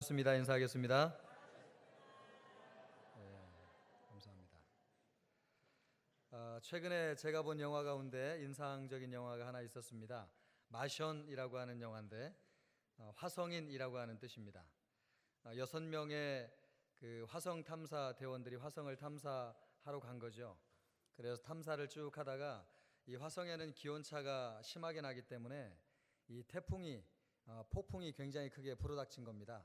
반갑습니다. 인사하겠습니다. 감사합니다. 최근에 제가 본 영화 가운데 인상적인 영화가 하나 있었습니다. 마션이라고 하는 영화인데 화성인이라고 하는 뜻입니다. 6명의 그 화성 탐사 대원들이 화성을 탐사하러 간 거죠. 그래서 탐사를 쭉 하다가 이 화성에는 기온차가 심하게 나기 때문에 이 태풍이 폭풍이 굉장히 크게 불어닥친 겁니다.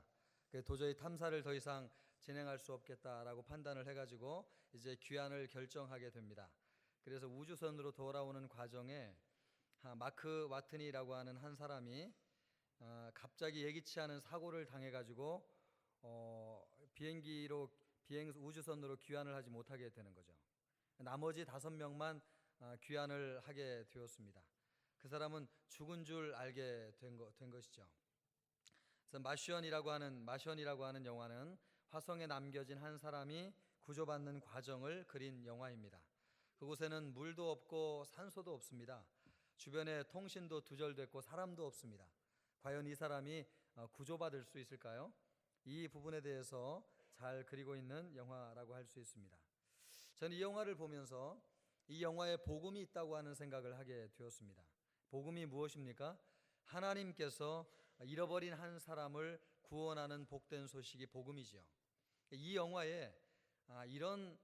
도저히 탐사를 더 이상 진행할 수 없겠다라고 판단을 해가지고 이제 귀환을 결정하게 됩니다. 그래서 우주선으로 돌아오는 과정에 마크 와트니라고 하는 한 사람이 갑자기 예기치 않은 사고를 당해가지고 우주선으로 귀환을 하지 못하게 되는 거죠. 나머지 5명만 귀환을 하게 되었습니다. 그 사람은 죽은 줄 알게 된 것이죠. 그래서 마션이라고 하는 영화는 화성에 남겨진 한 사람이 구조받는 과정을 그린 영화입니다. 그곳에는 물도 없고 산소도 없습니다. 주변에 통신도 두절됐고 사람도 없습니다. 과연 이 사람이 구조받을 수 있을까요? 이 부분에 대해서 잘 그리고 있는 영화라고 할 수 있습니다. 저는 이 영화를 보면서 이 영화에 복음이 있다고 하는 생각을 하게 되었습니다. 복음이 무엇입니까? 하나님께서 잃어버린 한 사람을 구원하는 복된 소식이 복음이죠. 이 영화에 이런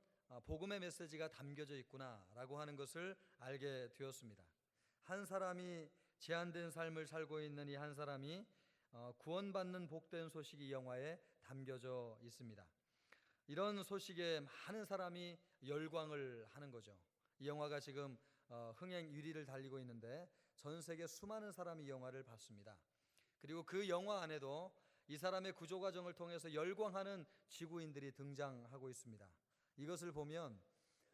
복음의 메시지가 담겨져 있구나라고 하는 것을 알게 되었습니다. 한 사람이 제한된 삶을 살고 있는 이 한 사람이 구원받는 복된 소식이 이 영화에 담겨져 있습니다. 이런 소식에 많은 사람이 열광을 하는 거죠. 이 영화가 지금 흥행 1위를 달리고 있는데 전 세계 수많은 사람이 이 영화를 봤습니다. 그리고 그 영화 안에도 이 사람의 구조 과정을 통해서 열광하는 지구인들이 등장하고 있습니다. 이것을 보면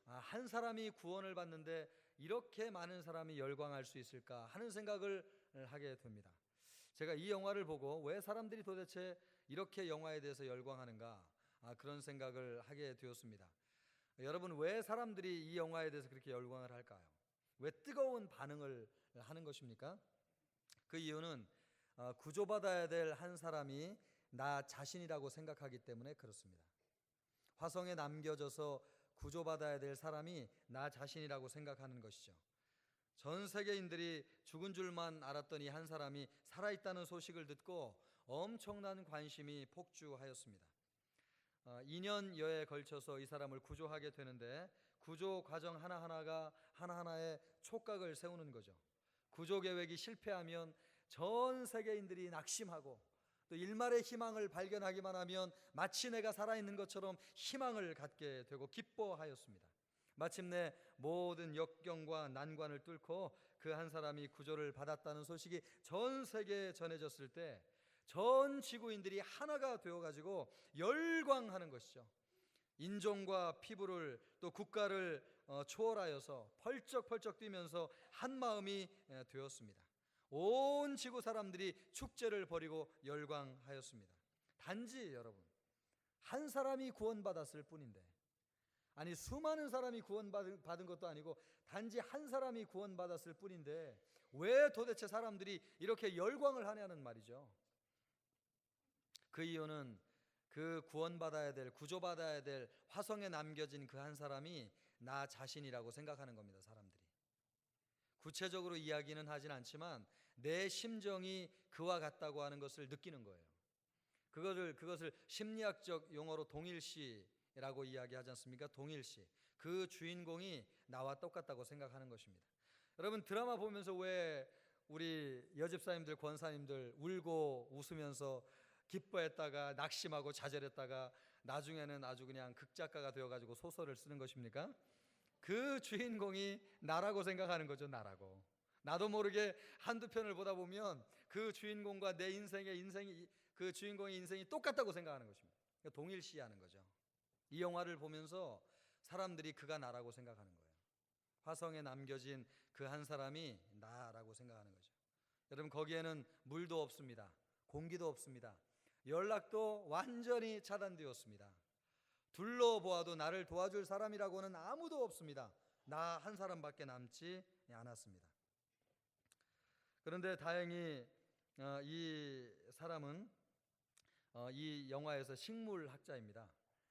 한 사람이 구원을 받는데 이렇게 많은 사람이 열광할 수 있을까 하는 생각을 하게 됩니다. 제가 이 영화를 보고 왜 사람들이 도대체 이렇게 영화에 대해서 열광하는가 그런 생각을 하게 되었습니다. 여러분, 왜 사람들이 이 영화에 대해서 그렇게 열광을 할까요? 왜 뜨거운 반응을 하는 것입니까? 그 이유는 구조받아야 될 한 사람이 나 자신이라고 생각하기 때문에 그렇습니다. 화성에 남겨져서 구조받아야 될 사람이 나 자신이라고 생각하는 것이죠. 전 세계인들이 죽은 줄만 알았던 이 한 사람이 살아있다는 소식을 듣고 엄청난 관심이 폭주하였습니다. 2년여에 걸쳐서 이 사람을 구조하게 되는데 구조 과정 하나하나에 촉각을 세우는 거죠. 구조 계획이 실패하면 전 세계인들이 낙심하고 또 일말의 희망을 발견하기만 하면 마치 내가 살아있는 것처럼 희망을 갖게 되고 기뻐하였습니다. 마침내 모든 역경과 난관을 뚫고 그 한 사람이 구조를 받았다는 소식이 전 세계에 전해졌을 때 전 지구인들이 하나가 되어가지고 열광하는 것이죠. 인종과 피부를 또 국가를 초월하여서 펄쩍펄쩍 뛰면서 한 마음이 되었습니다. 온 지구 사람들이 축제를 벌이고 열광하였습니다. 단지 여러분, 한 사람이 구원받았을 뿐인데, 아니 수많은 사람이 구원받은 것도 아니고 단지 한 사람이 구원받았을 뿐인데 왜 도대체 사람들이 이렇게 열광을 하냐는 말이죠. 그 이유는 그 구원받아야 될, 구조받아야 될 화성에 남겨진 그 한 사람이 나 자신이라고 생각하는 겁니다. 사람들이 구체적으로 이야기는 하진 않지만 내 심정이 그와 같다고 하는 것을 느끼는 거예요. 그것을 심리학적 용어로 동일시라고 이야기하지 않습니까? 동일시. 그 주인공이 나와 똑같다고 생각하는 것입니다. 여러분, 드라마 보면서 왜 우리 여집사님들, 권사님들 울고 웃으면서 기뻐했다가 낙심하고 좌절했다가 나중에는 아주 그냥 극작가가 되어가지고 소설을 쓰는 것입니까? 그 주인공이 나라고 생각하는 거죠. 나라고. 나도 모르게 한두 편을 보다 보면 그 주인공과 내 인생이 그 주인공의 인생이 똑같다고 생각하는 것입니다. 그러니까 동일시하는 거죠. 이 영화를 보면서 사람들이 그가 나라고 생각하는 거예요. 화성에 남겨진 그 한 사람이 나라고 생각하는 거죠. 여러분, 거기에는 물도 없습니다. 공기도 없습니다. 연락도 완전히 차단되었습니다. 둘러보아도 나를 도와줄 사람이라고는 아무도 없습니다. 나 한 사람밖에 남지 않았습니다. 그런데 다행히 이 사람은 이 영화에서 식물학자입니다.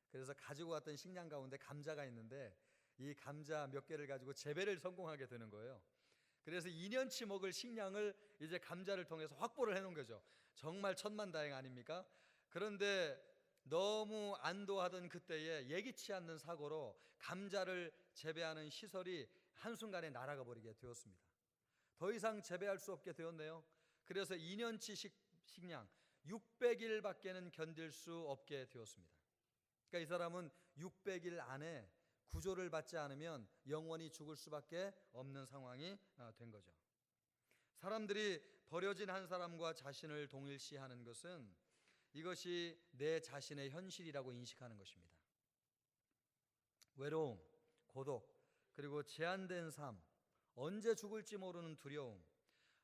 그래서 가지고 왔던 식량 가운데 감자가 있는데 이 감자 몇 개를 가지고 재배를 성공하게 되는 거예요. 그래서 2년치 먹을 식량을 이제 감자를 통해서 확보를 해놓은 거죠. 정말 천만다행 아닙니까? 그런데 너무 안도하던 그때에 예기치 않는 사고로 감자를 재배하는 시설이 한순간에 날아가 버리게 되었습니다. 더 이상 재배할 수 없게 되었네요. 그래서 2년치 식량 600일밖에는 견딜 수 없게 되었습니다. 그러니까 이 사람은 600일 안에 구조를 받지 않으면 영원히 죽을 수밖에 없는 상황이 된 거죠. 사람들이 버려진 한 사람과 자신을 동일시하는 것은 이것이 내 자신의 현실이라고 인식하는 것입니다. 외로움, 고독, 그리고 제한된 삶, 언제 죽을지 모르는 두려움,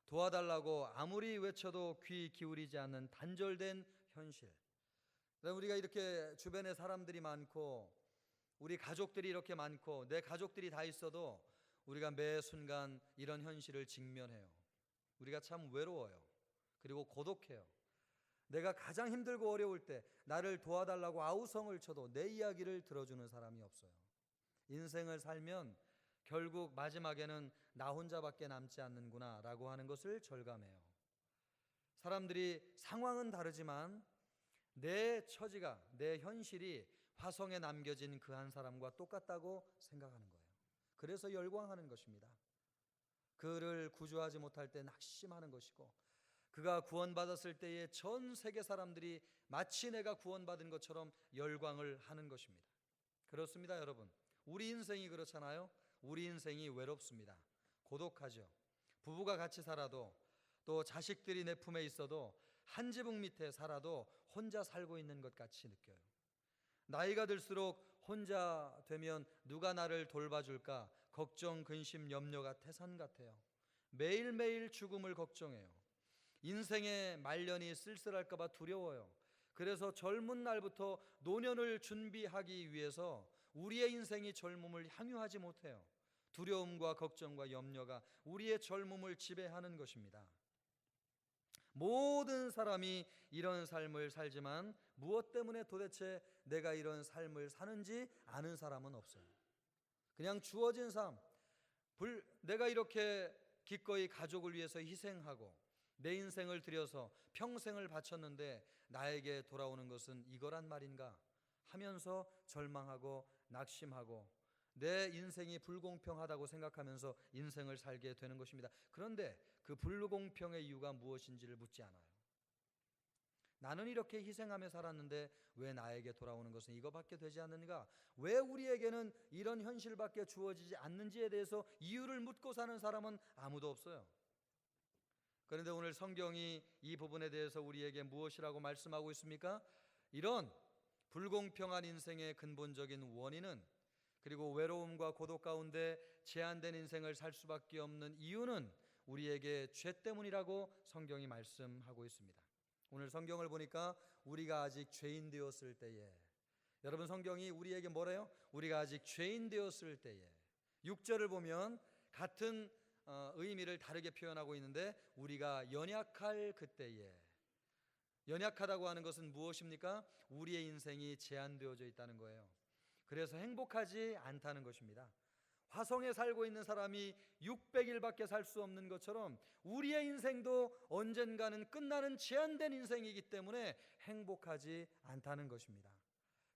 도와달라고 아무리 외쳐도 귀 기울이지 않는 단절된 현실. 우리가 이렇게 주변에 사람들이 많고 우리 가족들이 이렇게 많고 내 가족들이 다 있어도 우리가 매 순간 이런 현실을 직면해요. 우리가 참 외로워요. 그리고 고독해요. 내가 가장 힘들고 어려울 때 나를 도와달라고 아우성을 쳐도 내 이야기를 들어주는 사람이 없어요. 인생을 살면 결국 마지막에는 나 혼자밖에 남지 않는구나 라고 하는 것을 절감해요. 사람들이 상황은 다르지만 내 처지가, 내 현실이 화성에 남겨진 그 한 사람과 똑같다고 생각하는 거예요. 그래서 열광하는 것입니다. 그를 구조하지 못할 때 낙심하는 것이고, 그가 구원받았을 때에 전 세계 사람들이 마치 내가 구원받은 것처럼 열광을 하는 것입니다. 그렇습니다, 여러분. 우리 인생이 그렇잖아요. 우리 인생이 외롭습니다. 고독하죠. 부부가 같이 살아도, 또 자식들이 내 품에 있어도, 한 지붕 밑에 살아도 혼자 살고 있는 것 같이 느껴요. 나이가 들수록 혼자 되면 누가 나를 돌봐줄까 걱정, 근심, 염려가 태산 같아요. 매일매일 죽음을 걱정해요. 인생의 말년이 쓸쓸할까 봐 두려워요. 그래서 젊은 날부터 노년을 준비하기 위해서 우리의 인생이 젊음을 향유하지 못해요. 두려움과 걱정과 염려가 우리의 젊음을 지배하는 것입니다. 모든 사람이 이런 삶을 살지만 무엇 때문에 도대체 내가 이런 삶을 사는지 아는 사람은 없어요. 그냥 주어진 삶, 내가 이렇게 기꺼이 가족을 위해서 희생하고 내 인생을 들여서 평생을 바쳤는데 나에게 돌아오는 것은 이거란 말인가 하면서 절망하고 낙심하고 내 인생이 불공평하다고 생각하면서 인생을 살게 되는 것입니다. 그런데 그 불공평의 이유가 무엇인지를 묻지 않아요. 나는 이렇게 희생하며 살았는데 왜 나에게 돌아오는 것은 이거밖에 되지 않는가? 왜 우리에게는 이런 현실밖에 주어지지 않는지에 대해서 이유를 묻고 사는 사람은 아무도 없어요. 그런데 오늘 성경이 이 부분에 대해서 우리에게 무엇이라고 말씀하고 있습니까? 이런 불공평한 인생의 근본적인 원인은, 그리고 외로움과 고독 가운데 제한된 인생을 살 수밖에 없는 이유는 우리에게 죄 때문이라고 성경이 말씀하고 있습니다. 오늘 성경을 보니까 우리가 아직 죄인 되었을 때에, 여러분 성경이 우리에게 뭐래요? 우리가 아직 죄인 되었을 때에, 6절을 보면 같은 의미를 다르게 표현하고 있는데 우리가 연약할 그때에, 연약하다고 하는 것은 무엇입니까? 우리의 인생이 제한되어져 있다는 거예요. 그래서 행복하지 않다는 것입니다. 화성에 살고 있는 사람이 600일밖에 살 수 없는 것처럼 우리의 인생도 언젠가는 끝나는 제한된 인생이기 때문에 행복하지 않다는 것입니다.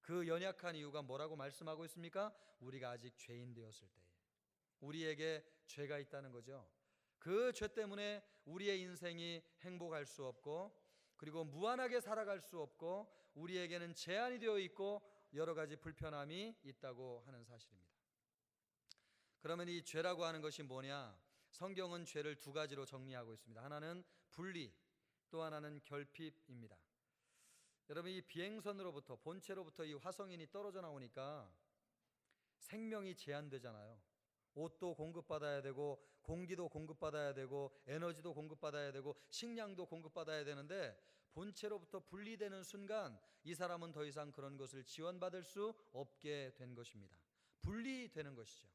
그 연약한 이유가 뭐라고 말씀하고 있습니까? 우리가 아직 죄인 되었을 때에 우리에게 죄가 있다는 거죠. 그 죄 때문에 우리의 인생이 행복할 수 없고, 그리고 무한하게 살아갈 수 없고, 우리에게는 제한이 되어 있고 여러 가지 불편함이 있다고 하는 사실입니다. 그러면 이 죄라고 하는 것이 뭐냐? 성경은 죄를 두 가지로 정리하고 있습니다. 하나는 분리, 또 하나는 결핍입니다. 여러분, 이 비행선으로부터, 본체로부터 이 화성인이 떨어져 나오니까 생명이 제한되잖아요. 옷도 공급받아야 되고, 공기도 공급받아야 되고, 에너지도 공급받아야 되고, 식량도 공급받아야 되는데 본체로부터 분리되는 순간 이 사람은 더 이상 그런 것을 지원받을 수 없게 된 것입니다. 분리되는 것이죠.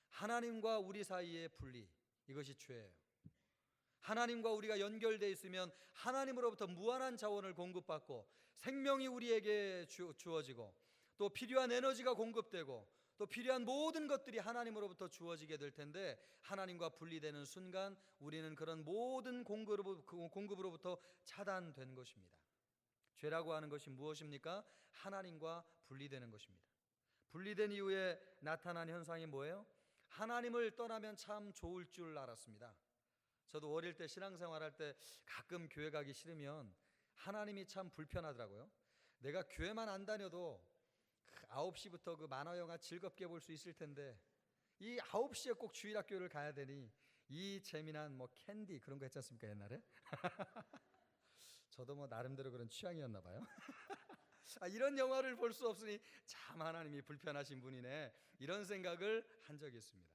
하나님과 우리 사이의 분리, 이것이 죄예요. 하나님과 우리가 연결되어 있으면 하나님으로부터 무한한 자원을 공급받고 생명이 우리에게 주어지고 또 필요한 에너지가 공급되고 또 필요한 모든 것들이 하나님으로부터 주어지게 될 텐데, 하나님과 분리되는 순간 우리는 그런 모든 공급으로부터 차단된 것입니다. 죄라고 하는 것이 무엇입니까? 하나님과 분리되는 것입니다. 분리된 이후에 나타난 현상이 뭐예요? 하나님을 떠나면 참 좋을 줄 알았습니다. 저도 어릴 때 신앙생활할 때 가끔 교회 가기 싫으면 하나님이 참 불편하더라고요. 내가 교회만 안 다녀도 9시부터 그 만화 영화 즐겁게 볼 수 있을 텐데 이 9시에 꼭 주일학교를 가야 되니, 이 재미난 뭐 캔디 그런 거 했지 않습니까 옛날에? 저도 뭐 나름대로 그런 취향이었나 봐요. 이런 영화를 볼 수 없으니 참 하나님이 불편하신 분이네, 이런 생각을 한 적이 있습니다.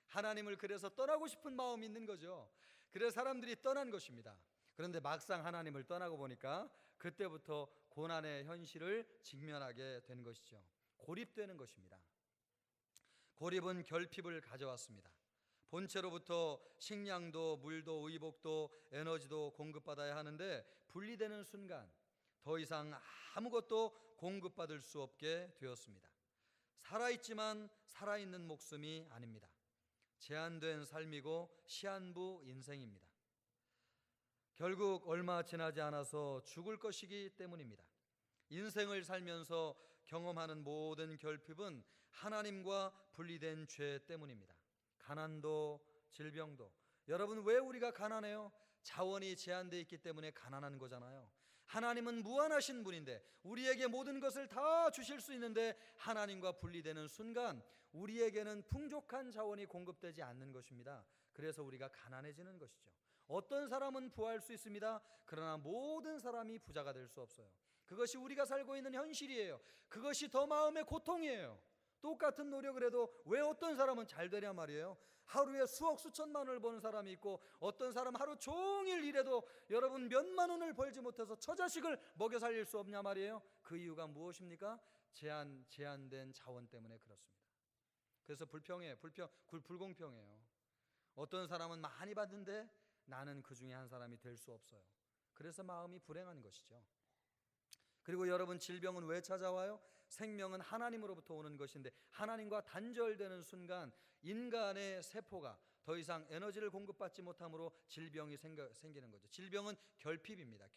하나님을 그래서 떠나고 싶은 마음이 있는 거죠. 그래서 사람들이 떠난 것입니다. 그런데 막상 하나님을 떠나고 보니까 그때부터 고난의 현실을 직면하게 된 것이죠. 고립되는 것입니다. 고립은 결핍을 가져왔습니다. 본체로부터 식량도 물도 의복도 에너지도 공급받아야 하는데 분리되는 순간 더 이상 아무것도 공급받을 수 없게 되었습니다. 살아있지만 살아있는 목숨이 아닙니다. 제한된 삶이고 시한부 인생입니다. 결국 얼마 지나지 않아서 죽을 것이기 때문입니다. 인생을 살면서 경험하는 모든 결핍은 하나님과 분리된 죄 때문입니다. 가난도 질병도. 여러분, 왜 우리가 가난해요? 자원이 제한되어 있기 때문에 가난한 거잖아요. 하나님은 무한하신 분인데 우리에게 모든 것을 다 주실 수 있는데 하나님과 분리되는 순간 우리에게는 풍족한 자원이 공급되지 않는 것입니다. 그래서 우리가 가난해지는 것이죠. 어떤 사람은 부할 수 있습니다. 그러나 모든 사람이 부자가 될 수 없어요. 그것이 우리가 살고 있는 현실이에요. 그것이 더 마음의 고통이에요. 똑같은 노력을 해도 왜 어떤 사람은 잘 되냐 말이에요. 하루에 수억 수천만 원을 버는 사람이 있고 어떤 사람 하루 종일 일해도 여러분 몇만 원을 벌지 못해서 처자식을 먹여 살릴 수 없냐 말이에요. 그 이유가 무엇입니까? 제한된 자원 때문에 그렇습니다. 그래서 불공평해요. 어떤 사람은 많이 받는데 나는 그 중에 한 사람이 될 수 없어요. 그래서 마음이 불행한 것이죠. 그리고 여러분, 질병은 왜 찾아와요? 생명은 하나님으로부터 오는 것인데 하나님과 단절되는 순간 인간의 세포가 더 이상 에너지를 공급받지 못함으로 질병이 생기는 거죠. 질병은 결핍입니다.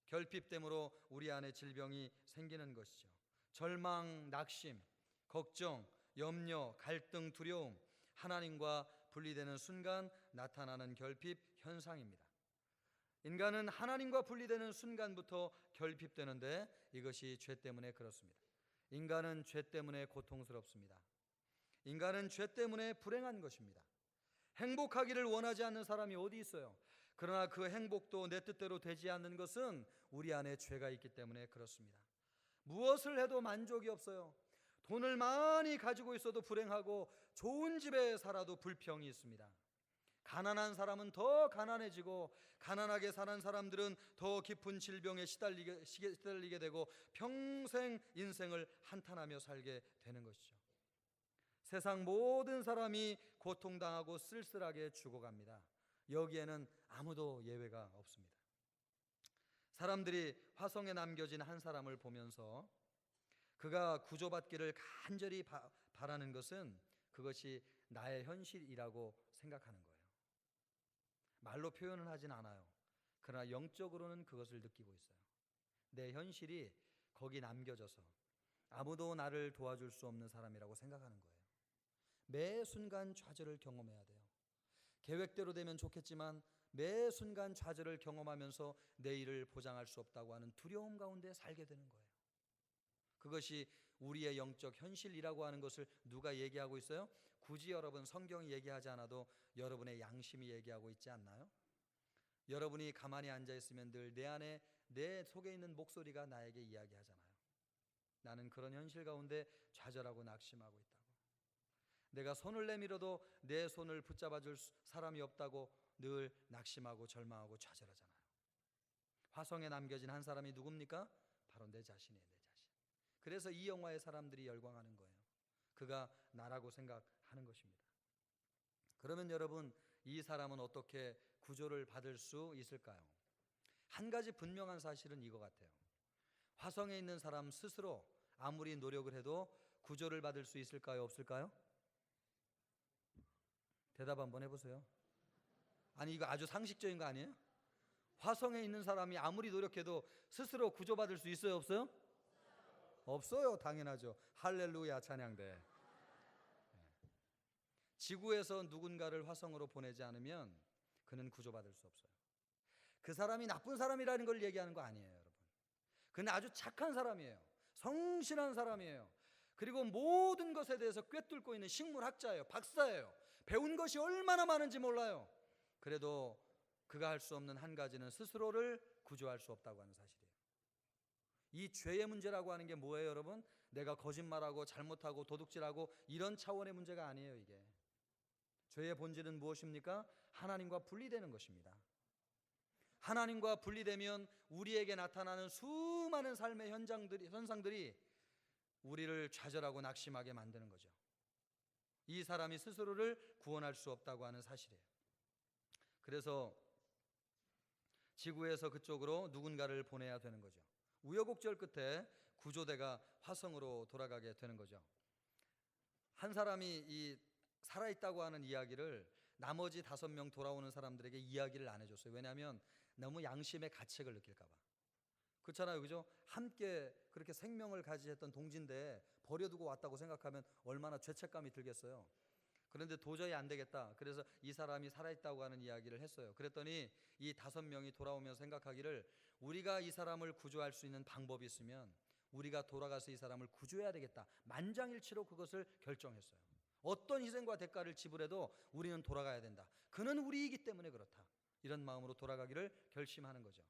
결핍 때문에 우리 안에 질병이 생기는 것이죠. 절망, 낙심, 걱정, 염려, 갈등, 두려움, 하나님과 분리되는 순간 나타나는 결핍 현상입니다. 인간은 하나님과 분리되는 순간부터 결핍되는데 이것이 죄 때문에 그렇습니다. 인간은 죄 때문에 고통스럽습니다. 인간은 죄 때문에 불행한 것입니다. 행복하기를 원하지 않는 사람이 어디 있어요? 그러나 그 행복도 내 뜻대로 되지 않는 것은 우리 안에 죄가 있기 때문에 그렇습니다. 무엇을 해도 만족이 없어요. 돈을 많이 가지고 있어도 불행하고 좋은 집에 살아도 불평이 있습니다. 가난한 사람은 더 가난해지고 가난하게 사는 사람들은 더 깊은 질병에 시달리게 되고 평생 인생을 한탄하며 살게 되는 것이죠. 세상 모든 사람이 고통당하고 쓸쓸하게 죽어갑니다. 여기에는 아무도 예외가 없습니다. 사람들이 화성에 남겨진 한 사람을 보면서 그가 구조받기를 간절히 바라는 것은 그것이 나의 현실이라고 생각하는 거예요. 말로 표현은 하진 않아요. 그러나 영적으로는 그것을 느끼고 있어요. 내 현실이 거기 남겨져서 아무도 나를 도와줄 수 없는 사람이라고 생각하는 거예요. 매 순간 좌절을 경험해야 돼요. 계획대로 되면 좋겠지만 매 순간 좌절을 경험하면서 내일을 보장할 수 없다고 하는 두려움 가운데 살게 되는 거예요. 그것이 우리의 영적 현실이라고 하는 것을 누가 얘기하고 있어요? 굳이 여러분 성경이 얘기하지 않아도 여러분의 양심이 얘기하고 있지 않나요? 여러분이 가만히 앉아 있으면 늘 내 안에 내 속에 있는 목소리가 나에게 이야기하잖아요. 나는 그런 현실 가운데 좌절하고 낙심하고 있다고. 내가 손을 내밀어도 내 손을 붙잡아 줄 사람이 없다고 늘 낙심하고 절망하고 좌절하잖아요. 화성에 남겨진 한 사람이 누굽니까? 바로 내 자신이에요. 내 자신. 그래서 이 영화의 사람들이 열광하는 거예요. 그가 나라고 생각하는 것입니다. 그러면 여러분, 이 사람은 어떻게 구조를 받을 수 있을까요? 한 가지 분명한 사실은 이거 같아요. 화성에 있는 사람 스스로 아무리 노력을 해도 구조를 받을 수 있을까요? 없을까요? 대답 한번 해보세요. 아니, 이거 아주 상식적인 거 아니에요? 화성에 있는 사람이 아무리 노력해도 스스로 구조받을 수 있어요? 없어요? 없어요. 당연하죠. 할렐루야 찬양대. 지구에서 누군가를 화성으로 보내지 않으면 그는 구조받을 수 없어요. 그 사람이 나쁜 사람이라는 걸 얘기하는 거 아니에요, 여러분. 그는 아주 착한 사람이에요. 성실한 사람이에요. 그리고 모든 것에 대해서 꿰뚫고 있는 식물학자예요. 박사예요. 배운 것이 얼마나 많은지 몰라요. 그래도 그가 할 수 없는 한 가지는 스스로를 구조할 수 없다고 하는 사실이에요. 이 죄의 문제라고 하는 게 뭐예요, 여러분? 내가 거짓말하고 잘못하고 도둑질하고 이런 차원의 문제가 아니에요. 이게 죄의 본질은 무엇입니까? 하나님과 분리되는 것입니다. 하나님과 분리되면 우리에게 나타나는 수많은 삶의 현상들이 우리를 좌절하고 낙심하게 만드는 거죠. 이 사람이 스스로를 구원할 수 없다고 하는 사실이에요. 그래서 지구에서 그쪽으로 누군가를 보내야 되는 거죠. 우여곡절 끝에 구조대가 화성으로 돌아가게 되는 거죠. 한 사람이 이 살아있다고 하는 이야기를 나머지 5명 돌아오는 사람들에게 이야기를 안 해줬어요. 왜냐하면 너무 양심의 가책을 느낄까 봐. 그렇잖아요, 그죠? 함께 그렇게 생명을 가지했던 동지인데 버려두고 왔다고 생각하면 얼마나 죄책감이 들겠어요. 그런데 도저히 안 되겠다. 그래서 이 사람이 살아있다고 하는 이야기를 했어요. 그랬더니 이 5명이 돌아오면서 생각하기를 우리가 이 사람을 구조할 수 있는 방법이 있으면 우리가 돌아가서 이 사람을 구조해야 되겠다. 만장일치로 그것을 결정했어요. 어떤 희생과 대가를 지불해도 우리는 돌아가야 된다. 그는 우리이기 때문에 그렇다. 이런 마음으로 돌아가기를 결심하는 거죠.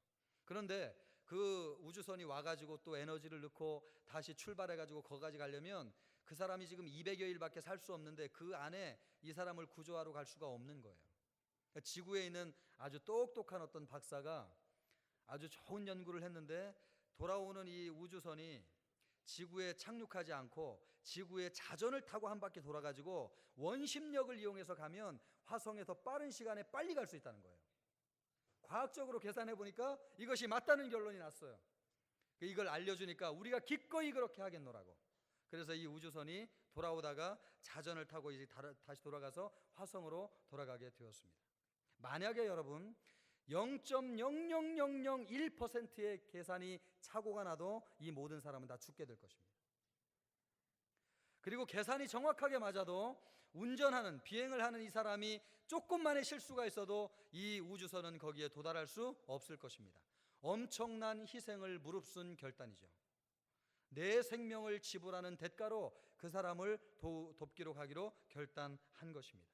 그런데 그 우주선이 와가지고 또 에너지를 넣고 다시 출발해가지고 거기까지 가려면 그 사람이 지금 200여일밖에 살 수 없는데 그 안에 이 사람을 구조하러 갈 수가 없는 거예요. 그러니까 지구에 있는 아주 똑똑한 어떤 박사가 아주 좋은 연구를 했는데 돌아오는 이 우주선이 지구에 착륙하지 않고 지구의 자전을 타고 한 바퀴 돌아가지고 원심력을 이용해서 가면 화성에 더 빠른 시간에 빨리 갈 수 있다는 거예요. 과학적으로 계산해 보니까 이것이 맞다는 결론이 났어요. 이걸 알려주니까 우리가 기꺼이 그렇게 하겠노라고. 그래서 이 우주선이 돌아오다가 자전을 타고 이제 다시 돌아가서 화성으로 돌아가게 되었습니다. 만약에 여러분 0.00001%의 계산이 착오가 나도 이 모든 사람은 다 죽게 될 것입니다. 그리고 계산이 정확하게 맞아도 운전하는 비행을 하는 이 사람이 조금만의 실수가 있어도 이 우주선은 거기에 도달할 수 없을 것입니다. 엄청난 희생을 무릅쓴 결단이죠. 내 생명을 지불하는 대가로 그 사람을 돕기로 가기로 결단한 것입니다.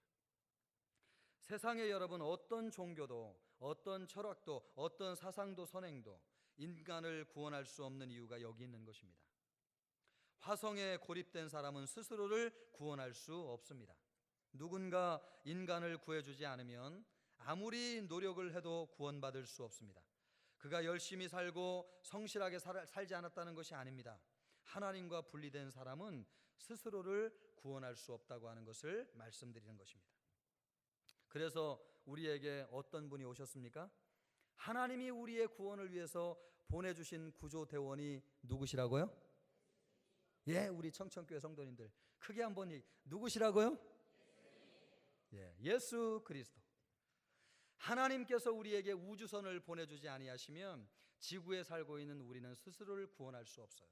세상에 여러분 어떤 종교도 어떤 철학도 어떤 사상도 선행도 인간을 구원할 수 없는 이유가 여기 있는 것입니다. 화성에 고립된 사람은 스스로를 구원할 수 없습니다. 누군가 인간을 구해주지 않으면 아무리 노력을 해도 구원받을 수 없습니다. 그가 열심히 살고 성실하게 살지 않았다는 것이 아닙니다. 하나님과 분리된 사람은 스스로를 구원할 수 없다고 하는 것을 말씀드리는 것입니다. 그래서 우리에게 어떤 분이 오셨습니까? 하나님이 우리의 구원을 위해서 보내주신 구조대원이 누구시라고요? 예, 우리 청천교회 성도님들 크게 한번 누구시라고요? 예, 예수 그리스도. 하나님께서 우리에게 우주선을 보내주지 아니하시면 지구에 살고 있는 우리는 스스로를 구원할 수 없어요.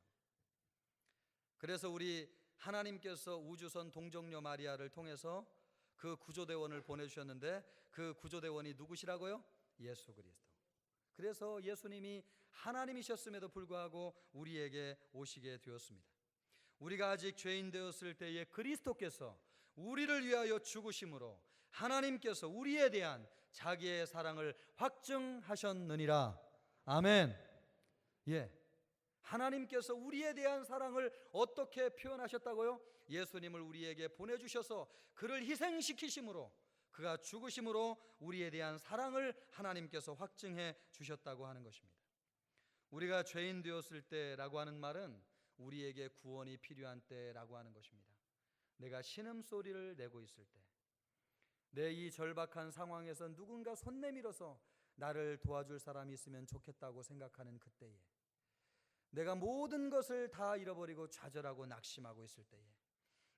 그래서 우리 하나님께서 우주선 동정녀 마리아를 통해서 그 구조대원을 보내주셨는데 그 구조대원이 누구시라고요? 예수 그리스도. 그래서 예수님이 하나님이셨음에도 불구하고 우리에게 오시게 되었습니다. 우리가 아직 죄인 되었을 때에 그리스도께서 우리를 위하여 죽으심으로 하나님께서 우리에 대한 자기의 사랑을 확증하셨느니라. 아멘. 예. 하나님께서 우리에 대한 사랑을 어떻게 표현하셨다고요? 예수님을 우리에게 보내주셔서 그를 희생시키심으로 그가 죽으심으로 우리에 대한 사랑을 하나님께서 확증해 주셨다고 하는 것입니다. 우리가 죄인 되었을 때라고 하는 말은 우리에게 구원이 필요한 때라고 하는 것입니다. 내가 신음소리를 내고 있을 때, 내 이 절박한 상황에서 누군가 손 내밀어서 나를 도와줄 사람이 있으면 좋겠다고 생각하는 그때에, 내가 모든 것을 다 잃어버리고 좌절하고 낙심하고 있을 때에,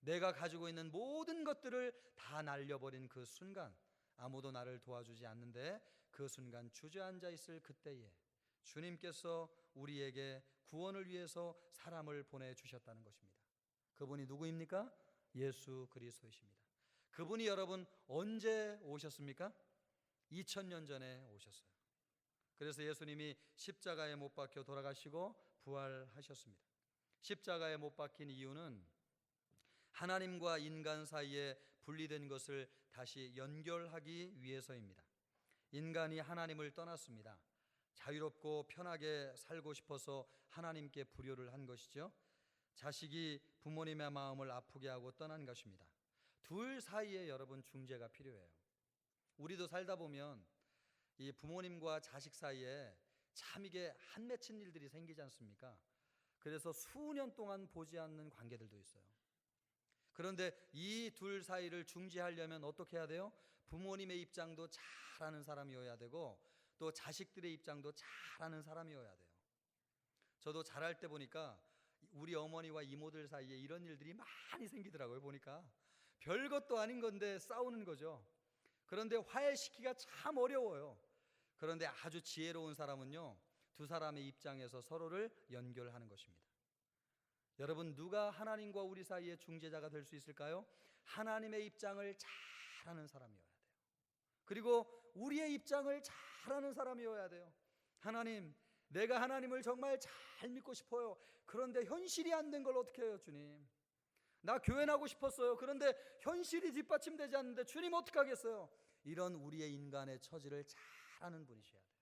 내가 가지고 있는 모든 것들을 다 날려버린 그 순간, 아무도 나를 도와주지 않는데 그 순간 주저앉아 있을 그때에 주님께서 우리에게 구원을 위해서 사람을 보내주셨다는 것입니다. 그분이 누구입니까? 예수 그리스도이십니다. 그분이 여러분 언제 오셨습니까? 2000년 전에 오셨어요. 그래서 예수님이 십자가에 못 박혀 돌아가시고 부활하셨습니다. 십자가에 못 박힌 이유는 하나님과 인간 사이에 분리된 것을 다시 연결하기 위해서입니다. 인간이 하나님을 떠났습니다. 자유롭고 편하게 살고 싶어서 하나님께 불효를 한 것이죠. 자식이 부모님의 마음을 아프게 하고 떠난 것입니다. 둘 사이에 여러분 중재가 필요해요. 우리도 살다 보면 이 부모님과 자식 사이에 참 이게 한 맺힌 일들이 생기지 않습니까? 그래서 수년 동안 보지 않는 관계들도 있어요. 그런데 이 둘 사이를 중재하려면 어떻게 해야 돼요? 부모님의 입장도 잘하는 사람이어야 되고 또 자식들의 입장도 잘하는 사람이어야 돼요. 저도 잘할 때 보니까 우리 어머니와 이모들 사이에 이런 일들이 많이 생기더라고요. 보니까 별것도 아닌 건데 싸우는 거죠. 그런데 화해시키기가 참 어려워요. 그런데 아주 지혜로운 사람은요, 두 사람의 입장에서 서로를 연결하는 것입니다. 여러분, 누가 하나님과 우리 사이의 중재자가 될 수 있을까요? 하나님의 입장을 잘하는 사람이어야 돼요. 그리고 우리의 입장을 잘하는 사람이어야 돼요. 하나님, 내가 하나님을 정말 잘 믿고 싶어요. 그런데 현실이 안 된 걸 어떻게 해요, 주님? 나 교회 나고 싶었어요. 그런데 현실이 뒷받침되지 않는데 주님 어떻게 하겠어요? 이런 우리의 인간의 처지를 잘 아는 분이셔야 돼요.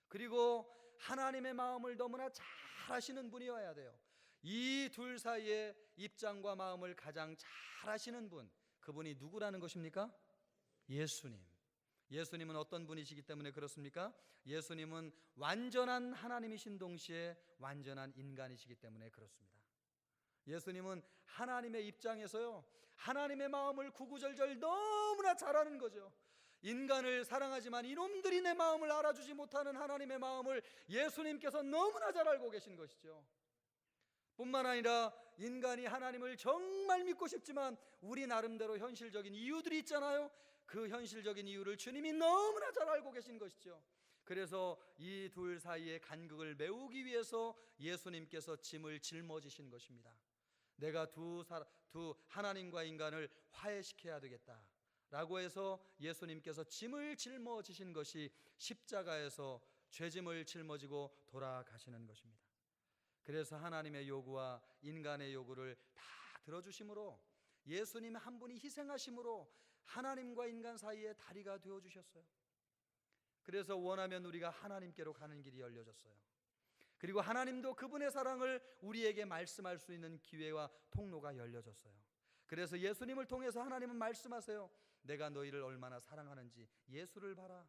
그리고 하나님의 마음을 너무나 잘 아시는 분이어야 돼요. 이 둘 사이의 입장과 마음을 가장 잘 아시는 분, 그분이 누구라는 것입니까? 예수님. 예수님은 어떤 분이시기 때문에 그렇습니까? 예수님은 완전한 하나님이신 동시에 완전한 인간이시기 때문에 그렇습니다. 예수님은 하나님의 입장에서요, 하나님의 마음을 구구절절 너무나 잘 아는 거죠. 인간을 사랑하지만 이놈들이 내 마음을 알아주지 못하는 하나님의 마음을 예수님께서 너무나 잘 알고 계신 것이죠. 뿐만 아니라 인간이 하나님을 정말 믿고 싶지만 우리 나름대로 현실적인 이유들이 있잖아요. 그 현실적인 이유를 주님이 너무나 잘 알고 계신 것이죠. 그래서 이 둘 사이의 간극을 메우기 위해서 예수님께서 짐을 짊어지신 것입니다. 내가 두 하나님과 인간을 화해시켜야 되겠다라고 해서 예수님께서 짐을 짊어지신 것이 십자가에서 죄짐을 짊어지고 돌아가시는 것입니다. 그래서 하나님의 요구와 인간의 요구를 다 들어주심으로, 예수님 한 분이 희생하심으로 하나님과 인간 사이에 다리가 되어주셨어요. 그래서 원하면 우리가 하나님께로 가는 길이 열려졌어요. 그리고 하나님도 그분의 사랑을 우리에게 말씀할 수 있는 기회와 통로가 열려졌어요. 그래서 예수님을 통해서 하나님은 말씀하세요. 내가 너희를 얼마나 사랑하는지 예수를 봐라.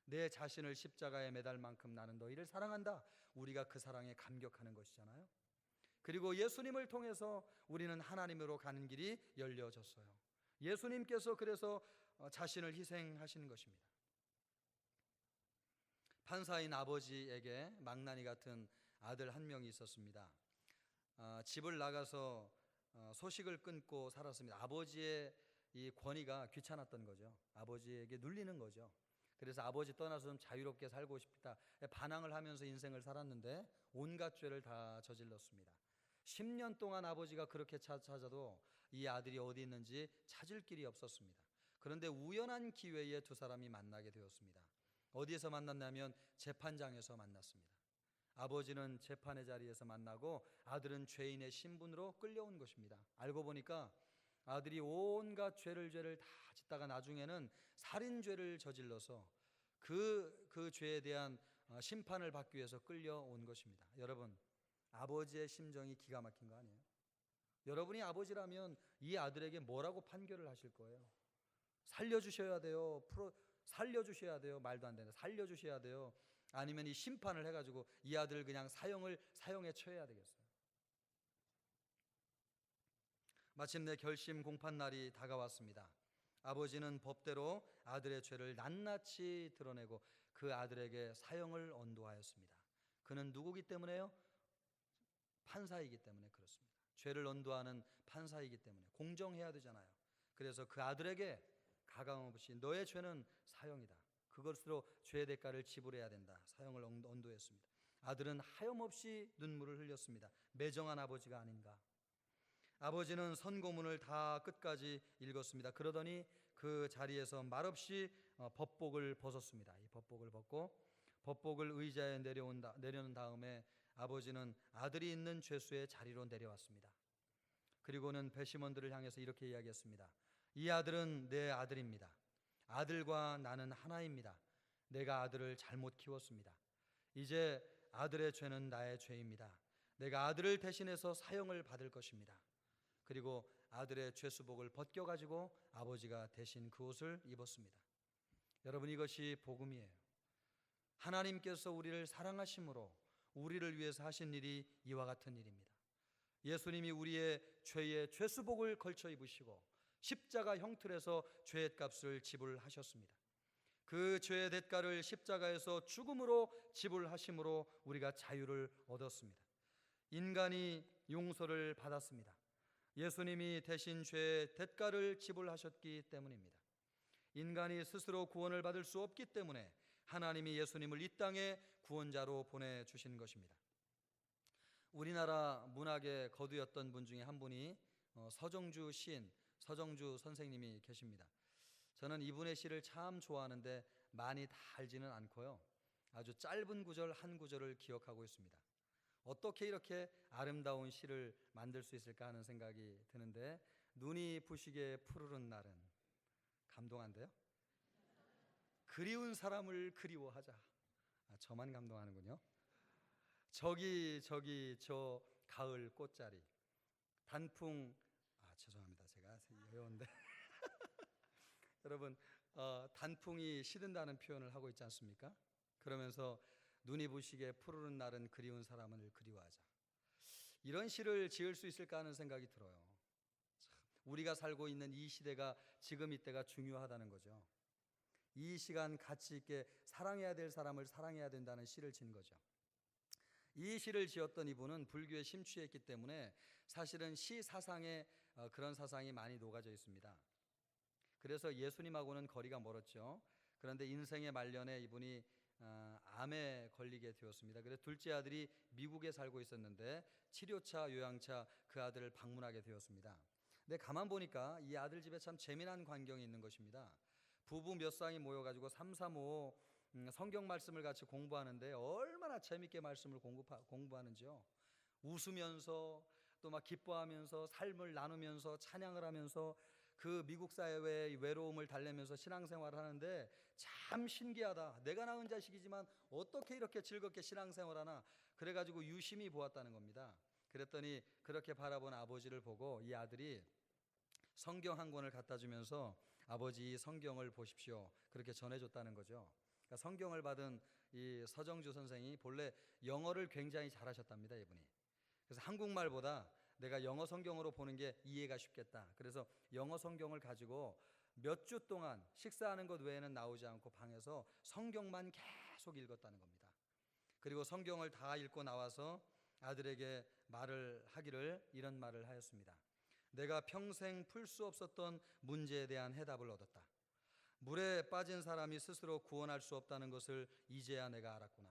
내 자신을 십자가에 매달 만큼 나는 너희를 사랑한다. 우리가 그 사랑에 감격하는 것이잖아요. 그리고 예수님을 통해서 우리는 하나님으로 가는 길이 열려졌어요. 예수님께서 그래서 자신을 희생하시는 것입니다. 판사인 아버지에게 망나니 같은 아들 한 명이 있었습니다. 집을 나가서 소식을 끊고 살았습니다. 아버지의 이 권위가 귀찮았던 거죠. 아버지에게 눌리는 거죠. 그래서 아버지 떠나서 좀 자유롭게 살고 싶다 반항을 하면서 인생을 살았는데 온갖 죄를 다 저질렀습니다. 10년 동안 아버지가 그렇게 찾아도 이 아들이 어디 있는지 찾을 길이 없었습니다. 그런데 우연한 기회에 두 사람이 만나게 되었습니다. 어디에서 만났냐면 재판장에서 만났습니다. 아버지는 재판의 자리에서 만나고 아들은 죄인의 신분으로 끌려온 것입니다. 알고 보니까 아들이 온갖 죄를 다 짓다가 나중에는 살인죄를 저질러서 그 죄에 대한 심판을 받기 위해서 끌려온 것입니다. 여러분, 아버지의 심정이 기가 막힌 거 아니에요? 여러분이 아버지라면 이 아들에게 뭐라고 판결을 하실 거예요? 살려주셔야 돼요. 살려주셔야 돼요. 말도 안 되는 살려주셔야 돼요. 아니면 이 심판을 해가지고 이 아들 그냥 사형에 처해야 되겠어요. 마침내 결심 공판 날이 다가왔습니다. 아버지는 법대로 아들의 죄를 낱낱이 드러내고 그 아들에게 사형을 언도하였습니다. 그는 누구기 때문에요? 판사이기 때문에 그렇습니다. 죄를 언도하는 판사이기 때문에 공정해야 되잖아요. 그래서 그 아들에게 가감없이 너의 죄는 사형이다. 그것으로 죄의 대가를 지불해야 된다. 사형을 언도했습니다. 아들은 하염없이 눈물을 흘렸습니다. 매정한 아버지가 아닌가. 아버지는 선고문을 다 끝까지 읽었습니다. 그러더니 그 자리에서 말없이 법복을 벗었습니다. 이 법복을 벗고 법복을 의자에 내려놓은 다음에 아버지는 아들이 있는 죄수의 자리로 내려왔습니다. 그리고는 배심원들을 향해서 이렇게 이야기했습니다. 이 아들은 내 아들입니다. 아들과 나는 하나입니다. 내가 아들을 잘못 키웠습니다. 이제 아들의 죄는 나의 죄입니다. 내가 아들을 대신해서 사형을 받을 것입니다. 그리고 아들의 죄수복을 벗겨가지고 아버지가 대신 그 옷을 입었습니다. 여러분, 이것이 복음이에요. 하나님께서 우리를 사랑하심으로 우리를 위해서 하신 일이 이와 같은 일입니다. 예수님이 우리의 죄의 죄수복을 걸쳐 입으시고 십자가 형틀에서 죄의 값을 지불하셨습니다. 그 죄의 대가를 십자가에서 죽음으로 지불하심으로 우리가 자유를 얻었습니다. 인간이 용서를 받았습니다. 예수님이 대신 죄의 대가를 지불하셨기 때문입니다. 인간이 스스로 구원을 받을 수 없기 때문에 하나님이 예수님을 이 땅에 구원자로 보내주신 것입니다. 우리나라 문학의 거두였던 분 중에 한 분이 서정주 시인, 서정주 선생님이 계십니다. 저는 이분의 시를 참 좋아하는데 많이 다 알지는 않고요. 아주 짧은 구절 한 구절을 기억하고 있습니다. 어떻게 이렇게 아름다운 시를 만들 수 있을까 하는 생각이 드는데, 눈이 부시게 푸르른 날은, 감동한데요? 그리운 사람을 그리워하자. 저만 감동하는군요. 저기 저 가을 꽃자리 단풍, 죄송합니다. 제가 여여운데 여러분, 단풍이 시든다는 표현을 하고 있지 않습니까? 그러면서 눈이 부시게 푸르른 날은 그리운 사람을 그리워하자. 이런 시를 지을 수 있을까 하는 생각이 들어요. 우리가 살고 있는 이 시대가, 지금 이때가 중요하다는 거죠. 이 시간 가치 있게 사랑해야 될 사람을 사랑해야 된다는 시를 진 거죠. 이 시를 지었던 이분은 불교에 심취했기 때문에 사실은 시 사상에 그런 사상이 많이 녹아져 있습니다. 그래서 예수님하고는 거리가 멀었죠. 그런데 인생의 말년에 이분이 암에 걸리게 되었습니다. 그래서 둘째 아들이 미국에 살고 있었는데 치료차, 요양차 그 아들을 방문하게 되었습니다. 근데 가만 보니까 이 아들 집에 참 재미난 광경이 있는 것입니다. 부부 몇 쌍이 모여가지고 삼삼오오 성경 말씀을 같이 공부하는데 얼마나 재밌게 말씀을 공부하는지요. 웃으면서 또 막 기뻐하면서 삶을 나누면서 찬양을 하면서 그 미국 사회의 외로움을 달래면서 신앙생활을 하는데 참 신기하다. 내가 낳은 자식이지만 어떻게 이렇게 즐겁게 신앙생활하나. 그래가지고 유심히 보았다는 겁니다. 그랬더니 그렇게 바라본 아버지를 보고 이 아들이 성경 한 권을 갖다 주면서 아버지 이 성경을 보십시오, 그렇게 전해줬다는 거죠. 그러니까 성경을 받은 이 서정주 선생이 본래 영어를 굉장히 잘하셨답니다, 이분이. 그래서 한국말보다 내가 영어 성경으로 보는 게 이해가 쉽겠다. 그래서 영어 성경을 가지고 몇 주 동안 식사하는 것 외에는 나오지 않고 방에서 성경만 계속 읽었다는 겁니다. 그리고 성경을 다 읽고 나와서 아들에게 말을 하기를 이런 말을 하였습니다. 내가 평생 풀 수 없었던 문제에 대한 해답을 얻었다. 물에 빠진 사람이 스스로 구원할 수 없다는 것을 이제야 내가 알았구나.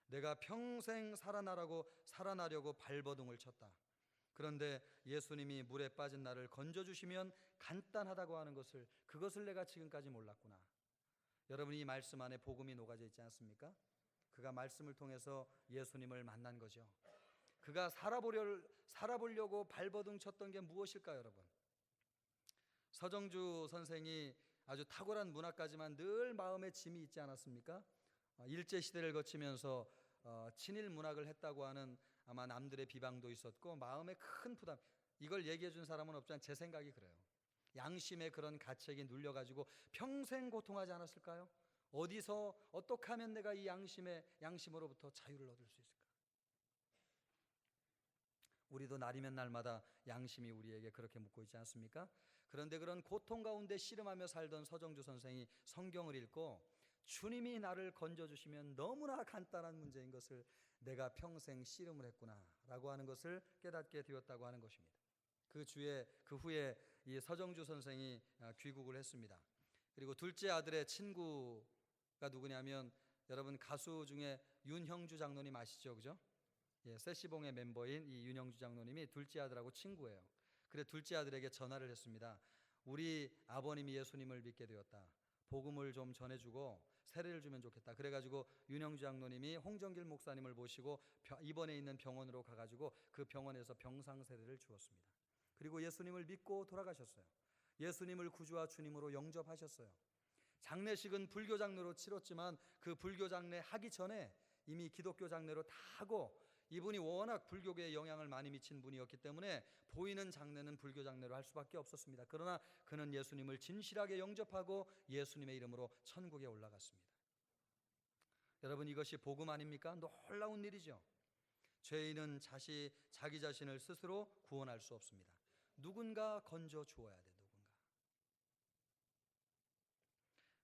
내가 평생 살아나려고 발버둥을 쳤다. 그런데 예수님이 물에 빠진 나를 건져주시면 간단하다고 하는 것을, 그것을 내가 지금까지 몰랐구나. 여러분, 이 말씀 안에 복음이 녹아져 있지 않습니까? 그가 말씀을 통해서 예수님을 만난 거죠. 그가 살아보려고 발버둥 쳤던 게 무엇일까요, 여러분? 서정주 선생이 아주 탁월한 문학가지만 늘 마음에 짐이 있지 않았습니까? 일제시대를 거치면서 친일 문학을 했다고 하는 아마 남들의 비방도 있었고 마음에 큰 부담, 이걸 얘기해 준 사람은 없지만 제 생각이 그래요. 양심의 그런 가책이 눌려가지고 평생 고통하지 않았을까요? 어디서 어떻게 하면 내가 이 양심으로부터 자유를 얻을 수 있을까? 우리도 날이면 날마다 양심이 우리에게 그렇게 묻고 있지 않습니까? 그런데 그런 고통 가운데 씨름하며 살던 서정주 선생이 성경을 읽고 주님이 나를 건져주시면 너무나 간단한 문제인 것을 내가 평생 씨름을 했구나 라고 하는 것을 깨닫게 되었다고 하는 것입니다. 그 후에 이 서정주 선생이 귀국을 했습니다. 그리고 둘째 아들의 친구가 누구냐면 여러분 가수 중에 윤형주 장로님 아시죠? 그죠? 예, 세시봉의 멤버인 이 윤형주 장로님이 둘째 아들하고 친구예요. 그래 둘째 아들에게 전화를 했습니다. 우리 아버님이 예수님을 믿게 되었다. 복음을 좀 전해주고 세례를 주면 좋겠다. 그래가지고 윤형주 장로님이 홍정길 목사님을 모시고 입원해 있는 병원으로 가가지고 그 병원에서 병상 세례를 주었습니다. 그리고 예수님을 믿고 돌아가셨어요. 예수님을 구주와 주님으로 영접하셨어요. 장례식은 불교 장례로 치렀지만 그 불교 장례 하기 전에 이미 기독교 장례로 다 하고, 이분이 워낙 불교계에 영향을 많이 미친 분이었기 때문에 보이는 장례는 불교 장례로 할 수밖에 없었습니다. 그러나 그는 예수님을 진실하게 영접하고 예수님의 이름으로 천국에 올라갔습니다. 여러분, 이것이 복음 아닙니까? 놀라운 일이죠. 죄인은 자기 자신을 스스로 구원할 수 없습니다. 누군가 건져 주어야 돼. 누군가.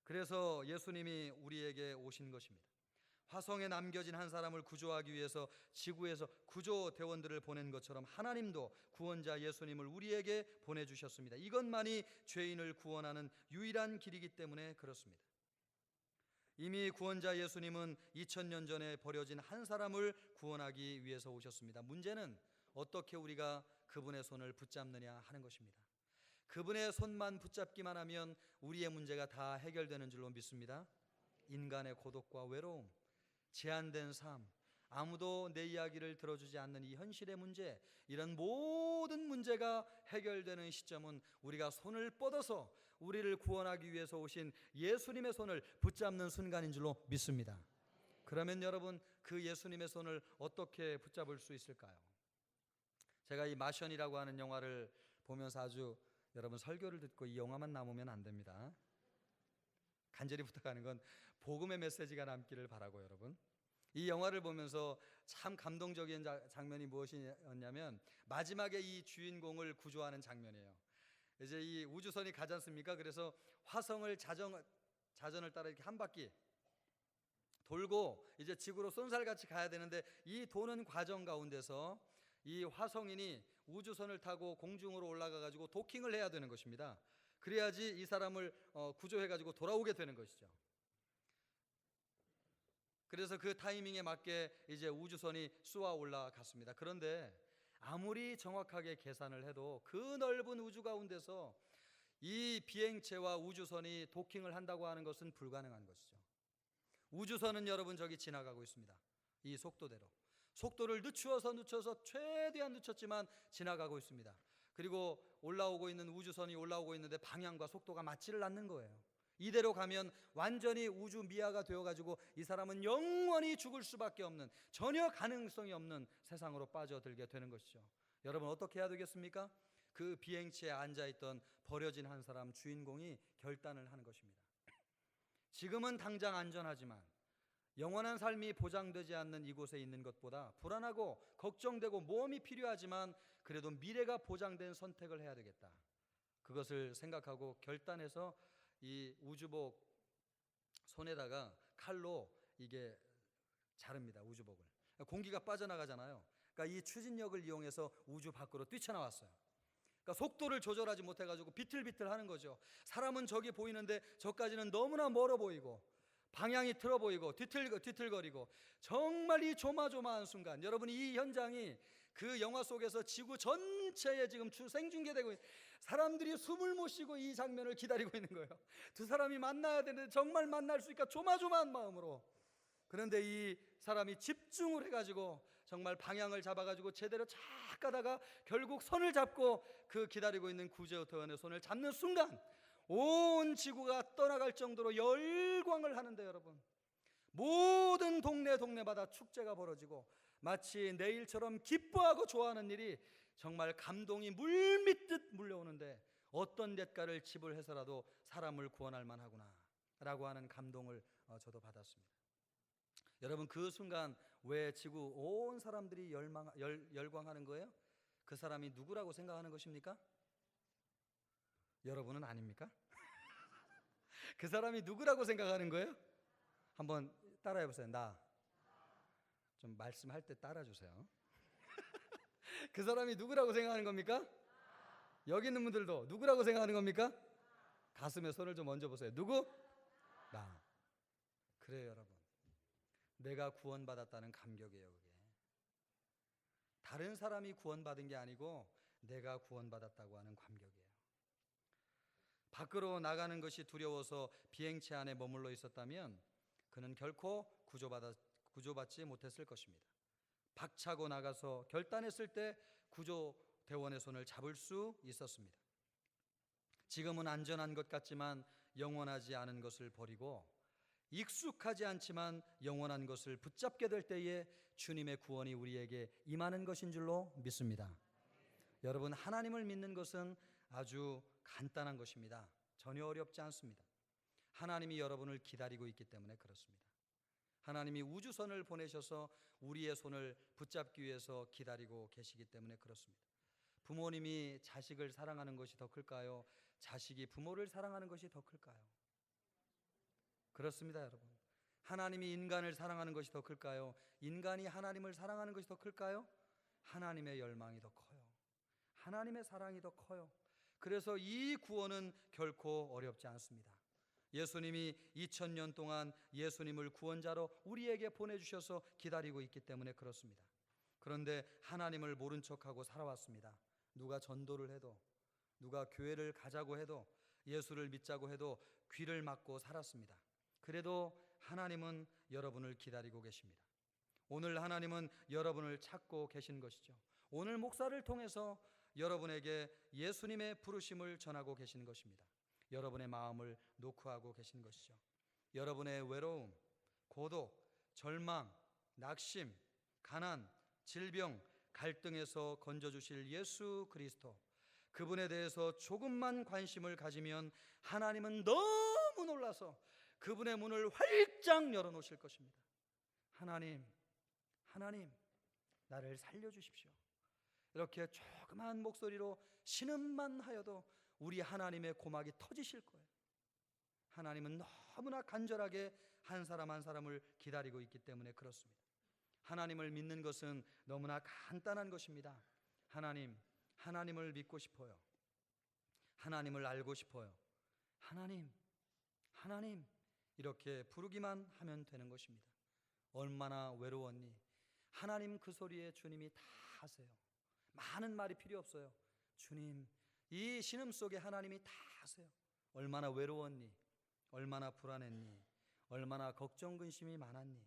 그래서 예수님이 우리에게 오신 것입니다. 화성에 남겨진 한 사람을 구조하기 위해서 지구에서 구조대원들을 보낸 것처럼 하나님도 구원자 예수님을 우리에게 보내주셨습니다. 이것만이 죄인을 구원하는 유일한 길이기 때문에 그렇습니다. 이미 구원자 예수님은 2000년 전에 버려진 한 사람을 구원하기 위해서 오셨습니다. 문제는 어떻게 우리가 그분의 손을 붙잡느냐 하는 것입니다. 그분의 손만 붙잡기만 하면 우리의 문제가 다 해결되는 줄로 믿습니다. 인간의 고독과 외로움, 제한된 삶, 아무도 내 이야기를 들어주지 않는 이 현실의 문제, 이런 모든 문제가 해결되는 시점은 우리가 손을 뻗어서 우리를 구원하기 위해서 오신 예수님의 손을 붙잡는 순간인 줄로 믿습니다. 그러면 여러분, 그 예수님의 손을 어떻게 붙잡을 수 있을까요? 제가 이 마션이라고 하는 영화를 보면서 아주 여러분 설교를 듣고 이 영화만 남으면 안 됩니다. 간절히 부탁하는 건 복음의 메시지가 남기를 바라고, 여러분, 이 영화를 보면서 참 감동적인 장면이 무엇이었냐면 마지막에 이 주인공을 구조하는 장면이에요. 이제 이 우주선이 가지 않습니까? 그래서 화성을 자전을 따라 이렇게 한 바퀴 돌고 이제 지구로 쏜살같이 가야 되는데, 이 도는 과정 가운데서 이 화성인이 우주선을 타고 공중으로 올라가 가지고 도킹을 해야 되는 것입니다. 그래야지 이 사람을 구조해 가지고 돌아오게 되는 것이죠. 그래서 그 타이밍에 맞게 이제 우주선이 쏘아 올라갔습니다. 그런데 아무리 정확하게 계산을 해도 그 넓은 우주 가운데서 이 비행체와 우주선이 도킹을 한다고 하는 것은 불가능한 것이죠. 우주선은 여러분 저기 지나가고 있습니다. 이 속도대로 속도를 늦춰서 최대한 늦췄지만 지나가고 있습니다. 그리고 올라오고 있는 우주선이 올라오고 있는데 방향과 속도가 맞지를 않는 거예요. 이대로 가면 완전히 우주 미아가 되어가지고 이 사람은 영원히 죽을 수밖에 없는, 전혀 가능성이 없는 세상으로 빠져들게 되는 것이죠. 여러분, 어떻게 해야 되겠습니까? 그 비행체에 앉아있던 버려진 한 사람 주인공이 결단을 하는 것입니다. 지금은 당장 안전하지만 영원한 삶이 보장되지 않는 이곳에 있는 것보다 불안하고 걱정되고 모험이 필요하지만 그래도 미래가 보장된 선택을 해야 되겠다. 그것을 생각하고 결단해서 이 우주복 손에다가 칼로 이게 자릅니다. 우주복을. 공기가 빠져나가잖아요. 그러니까 이 추진력을 이용해서 우주 밖으로 뛰쳐나왔어요. 그러니까 속도를 조절하지 못해가지고 비틀비틀하는 거죠. 사람은 저기 보이는데 저까지는 너무나 멀어 보이고 방향이 틀어 보이고 뒤틀거리고, 정말 이 조마조마한 순간, 여러분 이 현장이 그 영화 속에서 지구 전체에 지금 생중계되고 사람들이 숨을 못 쉬고 이 장면을 기다리고 있는 거예요. 두 사람이 만나야 되는데 정말 만날 수 있을까 조마조마한 마음으로. 그런데 이 사람이 집중을 해가지고 정말 방향을 잡아가지고 제대로 쫙 가다가 결국 손을 잡고 그 기다리고 있는 구조대원의 손을 잡는 순간 온 지구가 떠나갈 정도로 열광을 하는데, 여러분, 모든 동네마다 축제가 벌어지고 마치 내일처럼 기뻐하고 좋아하는 일이 정말 감동이 물밀듯 물려오는데 어떤 대가를 지불해서라도 사람을 구원할 만하구나 라고 하는 감동을 저도 받았습니다. 여러분, 그 순간 왜 지구 온 사람들이 열광하는 거예요? 그 사람이 누구라고 생각하는 것입니까? 여러분은 아닙니까? 그 사람이 누구라고 생각하는 거예요? 한번 따라해 보세요. 나. 좀 말씀할 때 따라주세요. 그 사람이 누구라고 생각하는 겁니까? 여기 있는 분들도 누구라고 생각하는 겁니까? 가슴에 손을 좀 얹어 보세요. 누구? 나. 그래요, 여러분. 내가 구원받았다는 감격이에요, 그게. 다른 사람이 구원받은 게 아니고 내가 구원받았다고 하는 감격이에요. 밖으로 나가는 것이 두려워서 비행체 안에 머물러 있었다면 그는 결코 구조받지 못했을 것입니다. 박차고 나가서 결단했을 때 구조대원의 손을 잡을 수 있었습니다. 지금은 안전한 것 같지만 영원하지 않은 것을 버리고 익숙하지 않지만 영원한 것을 붙잡게 될 때에 주님의 구원이 우리에게 임하는 것인 줄로 믿습니다. 여러분, 하나님을 믿는 것은 아주 간단한 것입니다. 전혀 어렵지 않습니다. 하나님이 여러분을 기다리고 있기 때문에 그렇습니다. 하나님이 우주선을 보내셔서 우리의 손을 붙잡기 위해서 기다리고 계시기 때문에 그렇습니다. 부모님이 자식을 사랑하는 것이 더 클까요? 자식이 부모를 사랑하는 것이 더 클까요? 그렇습니다, 여러분. 하나님이 인간을 사랑하는 것이 더 클까요? 인간이 하나님을 사랑하는 것이 더 클까요? 하나님의 열망이 더 커요. 하나님의 사랑이 더 커요. 그래서 이 구원은 결코 어렵지 않습니다. 예수님이 2000년 동안 예수님을 구원자로 우리에게 보내주셔서 기다리고 있기 때문에 그렇습니다. 그런데 하나님을 모른 척하고 살아왔습니다. 누가 전도를 해도, 누가 교회를 가자고 해도, 예수를 믿자고 해도 귀를 막고 살았습니다. 그래도 하나님은 여러분을 기다리고 계십니다. 오늘 하나님은 여러분을 찾고 계신 것이죠. 오늘 목사를 통해서 여러분에게 예수님의 부르심을 전하고 계신 것입니다. 여러분의 마음을 노크하고 계신 것이죠. 여러분의 외로움, 고독, 절망, 낙심, 가난, 질병, 갈등에서 건져주실 예수 그리스도, 그분에 대해서 조금만 관심을 가지면 하나님은 너무 놀라서 그분의 문을 활짝 열어놓으실 것입니다. 하나님, 나를 살려주십시오. 이렇게 조그만 목소리로 신음만 하여도 우리 하나님의 고막이 터지실 거예요. 하나님은 너무나 간절하게 한 사람 한 사람을 기다리고 있기 때문에 그렇습니다. 하나님을 믿는 것은 너무나 간단한 것입니다. 하나님을 믿고 싶어요. 하나님을 알고 싶어요. 하나님 이렇게 부르기만 하면 되는 것입니다. 얼마나 외로웠니? 하나님 그 소리에 주님이 다 하세요. 많은 말이 필요 없어요. 주님, 이 신음 속에 하나님이 다 하세요. 얼마나 외로웠니? 얼마나 불안했니? 얼마나 걱정 근심이 많았니?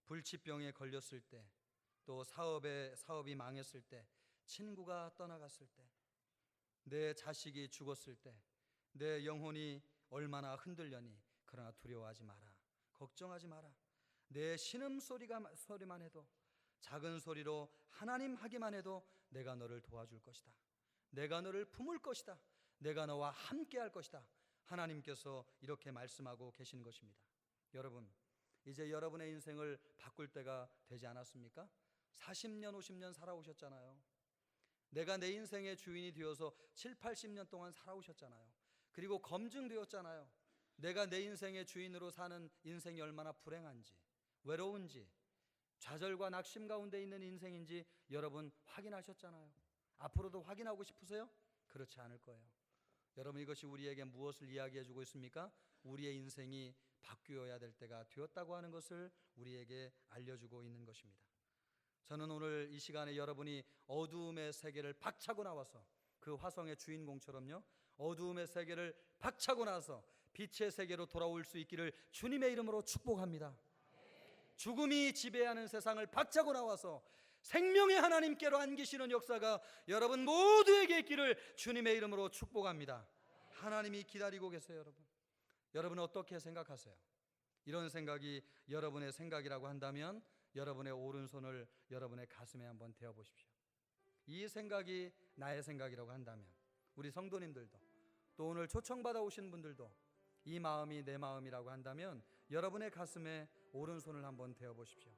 불치병에 걸렸을 때, 또 사업이 망했을 때, 친구가 떠나갔을 때, 내 자식이 죽었을 때, 내 영혼이 얼마나 흔들려니? 그러나 두려워하지 마라. 걱정하지 마라. 내 신음 소리만 해도, 작은 소리로 하나님 하기만 해도 내가 너를 도와줄 것이다. 내가 너를 품을 것이다. 내가 너와 함께 할 것이다. 하나님께서 이렇게 말씀하고 계신 것입니다. 여러분, 이제 여러분의 인생을 바꿀 때가 되지 않았습니까? 40년, 50년 살아오셨잖아요. 내가 내 인생의 주인이 되어서 7, 80년 동안 살아오셨잖아요. 그리고 검증되었잖아요. 내가 내 인생의 주인으로 사는 인생이 얼마나 불행한지, 외로운지, 좌절과 낙심 가운데 있는 인생인지 여러분 확인하셨잖아요. 앞으로도 확인하고 싶으세요? 그렇지 않을 거예요. 여러분, 이것이 우리에게 무엇을 이야기해 주고 있습니까? 우리의 인생이 바뀌어야 될 때가 되었다고 하는 것을 우리에게 알려주고 있는 것입니다. 저는 오늘 이 시간에 여러분이 어두움의 세계를 박차고 나와서 그 화성의 주인공처럼요, 어두움의 세계를 박차고 나서 빛의 세계로 돌아올 수 있기를 주님의 이름으로 축복합니다. 죽음이 지배하는 세상을 박차고 나와서 생명의 하나님께로 안기시는 역사가 여러분 모두에게 있기를 주님의 이름으로 축복합니다. 하나님이 기다리고 계세요. 여러분 어떻게 생각하세요? 이런 생각이 여러분의 생각이라고 한다면 여러분의 오른손을 여러분의 가슴에 한번 대어 보십시오. 이 생각이 나의 생각이라고 한다면, 우리 성도님들도, 또 오늘 초청받아 오신 분들도 이 마음이 내 마음이라고 한다면 여러분의 가슴에 오른손을 한번 대어 보십시오.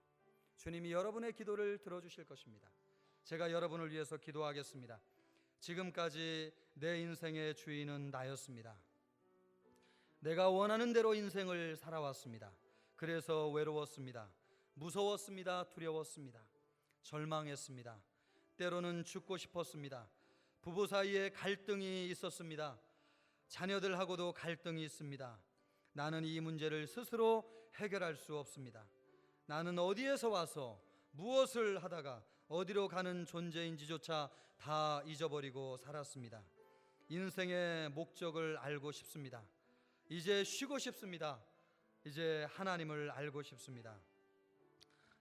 주님이 여러분의 기도를 들어주실 것입니다. 제가 여러분을 위해서 기도하겠습니다. 지금까지 내 인생의 주인은 나였습니다. 내가 원하는 대로 인생을 살아왔습니다. 그래서 외로웠습니다. 무서웠습니다. 두려웠습니다. 절망했습니다. 때로는 죽고 싶었습니다. 부부 사이에 갈등이 있었습니다. 자녀들하고도 갈등이 있습니다. 나는 이 문제를 스스로 해결할 수 없습니다. 나는 어디에서 와서 무엇을 하다가 어디로 가는 존재인지조차 다 잊어버리고 살았습니다. 인생의 목적을 알고 싶습니다. 이제 쉬고 싶습니다. 이제 하나님을 알고 싶습니다.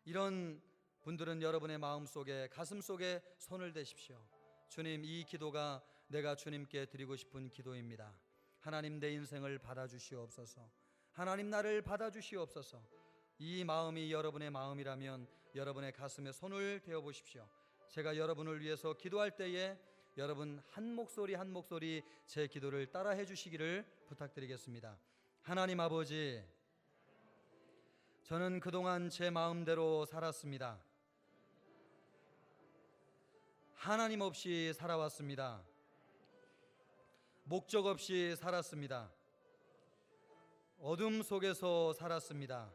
이런 분들은 여러분의 마음속에, 가슴속에 손을 대십시오. 주님, 이 기도가 내가 주님께 드리고 싶은 기도입니다. 하나님, 내 인생을 받아주시옵소서. 하나님, 나를 받아주시옵소서. 이 마음이 여러분의 마음이라면 여러분의 가슴에 손을 대어 보십시오. 제가 여러분을 위해서 기도할 때에 여러분 한 목소리 한 목소리 제 기도를 따라해 주시기를 부탁드리겠습니다. 하나님 아버지, 저는 그동안 제 마음대로 살았습니다. 하나님 없이 살아왔습니다. 목적 없이 살았습니다. 어둠 속에서 살았습니다.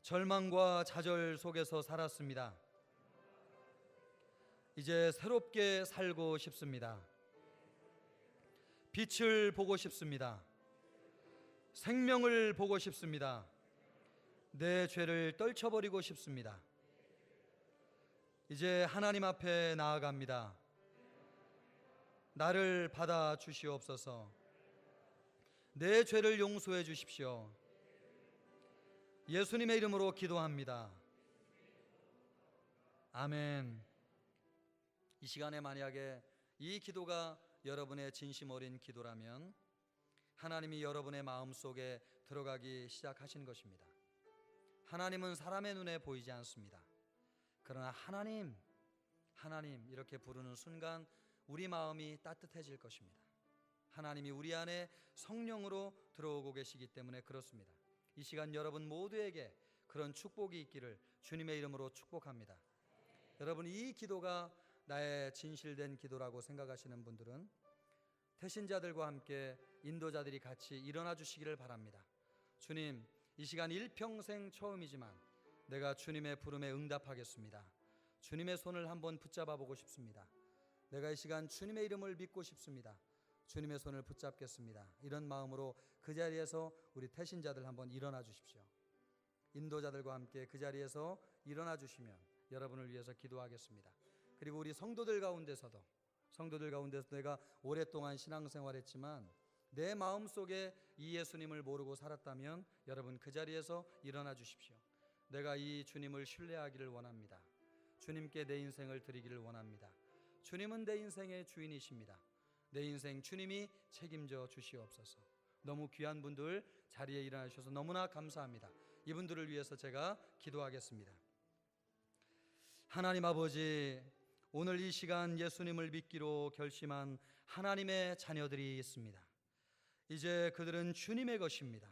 절망과 좌절 속에서 살았습니다. 이제 새롭게 살고 싶습니다. 빛을 보고 싶습니다. 생명을 보고 싶습니다. 내 죄를 떨쳐버리고 싶습니다. 이제 하나님 앞에 나아갑니다. 나를 받아 주시옵소서. 내 죄를 용서해 주십시오. 예수님의 이름으로 기도합니다. 아멘. 이 시간에 만약에 이 기도가 여러분의 진심 어린 기도라면 하나님이 여러분의 마음속에 들어가기 시작하신 것입니다. 하나님은 사람의 눈에 보이지 않습니다. 그러나 하나님 이렇게 부르는 순간 우리 마음이 따뜻해질 것입니다. 하나님이 우리 안에 성령으로 들어오고 계시기 때문에 그렇습니다. 이 시간 여러분 모두에게 그런 축복이 있기를 주님의 이름으로 축복합니다. 여러분, 이 기도가 나의 진실된 기도라고 생각하시는 분들은 태신자들과 함께 인도자들이 같이 일어나 주시기를 바랍니다. 주님, 이 시간 일평생 처음이지만 내가 주님의 부름에 응답하겠습니다. 주님의 손을 한번 붙잡아 보고 싶습니다. 내가 이 시간 주님의 이름을 믿고 싶습니다. 주님의 손을 붙잡겠습니다. 이런 마음으로 그 자리에서 우리 태신자들 한번 일어나 주십시오. 인도자들과 함께 그 자리에서 일어나 주시면 여러분을 위해서 기도하겠습니다. 그리고 우리 성도들 가운데서도 내가 오랫동안 신앙생활했지만 내 마음속에 이 예수님을 모르고 살았다면 여러분 그 자리에서 일어나 주십시오. 내가 이 주님을 신뢰하기를 원합니다. 주님께 내 인생을 드리기를 원합니다. 주님은 내 인생의 주인이십니다. 내 인생 주님이 책임져 주시옵소서. 너무 귀한 분들 자리에 일어나 주셔서 너무나 감사합니다. 이분들을 위해서 제가 기도하겠습니다. 하나님 아버지, 오늘 이 시간 예수님을 믿기로 결심한 하나님의 자녀들이 있습니다. 이제 그들은 주님의 것입니다.